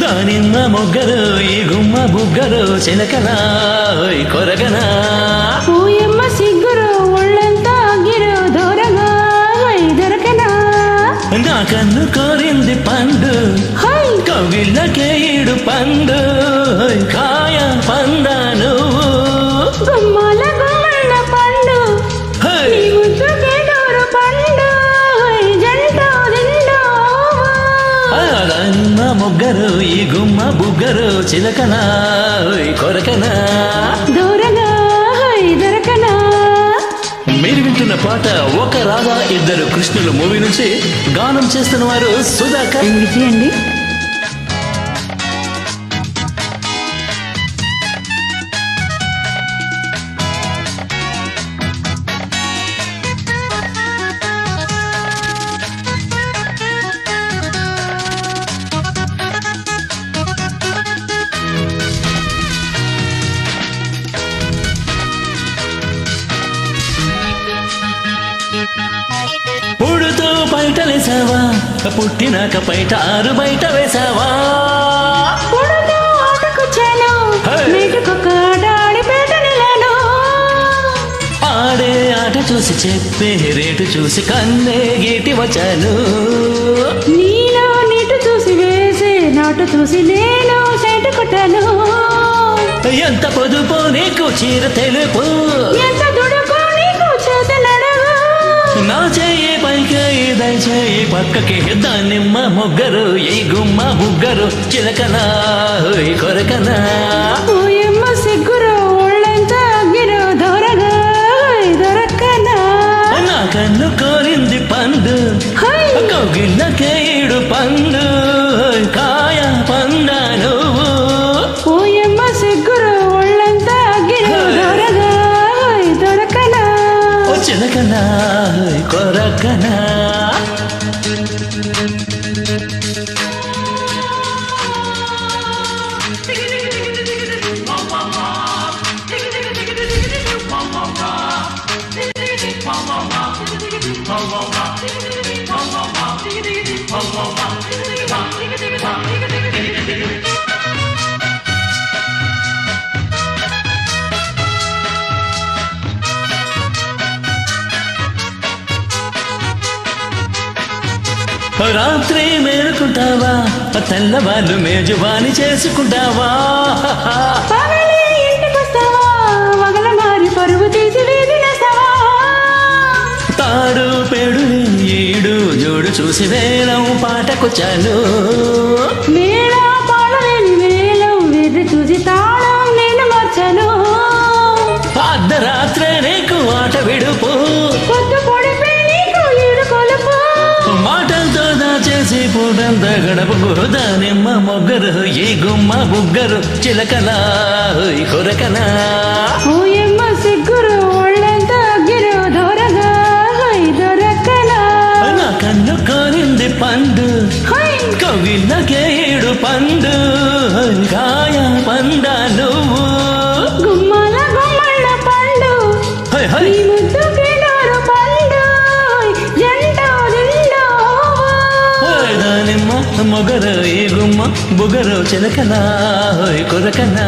దానిమ్మ మొగ్గరు ఈ గుమ్మ బుగ్గరు చిలకనా కొరగనా పూయమ్మ సిగ్గురు ఒళ్ళంతా అగ్గిరు దూరగా దొరకనా నా కన్ను కోరింది పండు కవిళ్ళకే ఈడు పండు కాయ పంద నువ్వు గుమ్మాల గుమ్మళ్ళ పండు ముద్దుకే దూరు పండు జంట దానిమ్మ మొగ్గరు ఈ గుమ్మ బుగ్గరు చిలకనా కొరకనా దూరగా దొరకనా. మీరు వింటున్న పాట ఒక రాధా ఇద్దరు కృష్ణులు మూవీ నుంచి గానం చేస్తున్న వారు సుధాకర్ విజయ్ అండి. పుడుతూ బయటలేసావా పుట్టినాక బయట ఆరు బయట వేసావా పుడుతూ ఆటకొచ్చాను నీటికొక్క ఆడి పేట నిలాను ఆడే ఆట చూసి చెప్పే రేటు చూసి కన్నే గీటి వచ్చాను నీలో నీటు చూసి వేసే నాటు చూసి నేను సైటు కొట్టాను ఎంత పొదుపు నీకు చీర తెలుపు ఎంత దుడుకో నీకు చేత నడవు నా చెయ్యి పైకి దయచేయి పక్కకి దానిమ్మ మొగ్గరు ఈ గుమ్మ బుగ్గరు చిలకనా కొరకనా పూయమ్మ సిగ్గురు ఒళ్ళంత అగ్గిరు దొరగా దొరకనా నా కన్ను కోరింది పండు కౌగిళ్ళకే ఈడు పండు కాయ పంద నువ్వు పూయమ్మ సిగ్గురు ఒళ్ళంత అగ్గిరు దొరగా దొరకనా చిలకనా కొరకనా రాత్రి మేలుకుంటావా తెల్లవాళ్ళు మేజువాణి చేసుకుంటావా పగలే ఇంటికొస్తావా వగల మారి పరుగు తీసి వేదిలేస్తావా తాడు పేడు ఈడు జోడు చూసి వేలం పాటకొచ్చాను మేళ పాడలేని వేలం వెర్రి చూసి తాళం నేను మార్చాను అర్ధరాత్రే నీకు ఆట విడుపు పొద్దు పొడిపే నీకు ఈడు కొలుపు మాటలతో దాచేసి పూటంతా గడపకు దానిమ్మ మొగ్గరు ఈ గుమ్మ బుగ్గరు చిలకలా కొరకనా పూయమ్మ సిగ్గురు ఒళ్ళంత అగ్గిరు దొరగా దొరకనా నా కన్ను కోరింది పండు కవిళ్ళకే ఈడు పండు కాయ పంద నువ్వు గుమ్మాల గుమ్మళ్ళ పండు ఈ ముద్దుకి దూరు పండు జంట దానిమ్మ మొగరు ఈ గుమ్మ బుగరు చిలకలా కొరకనా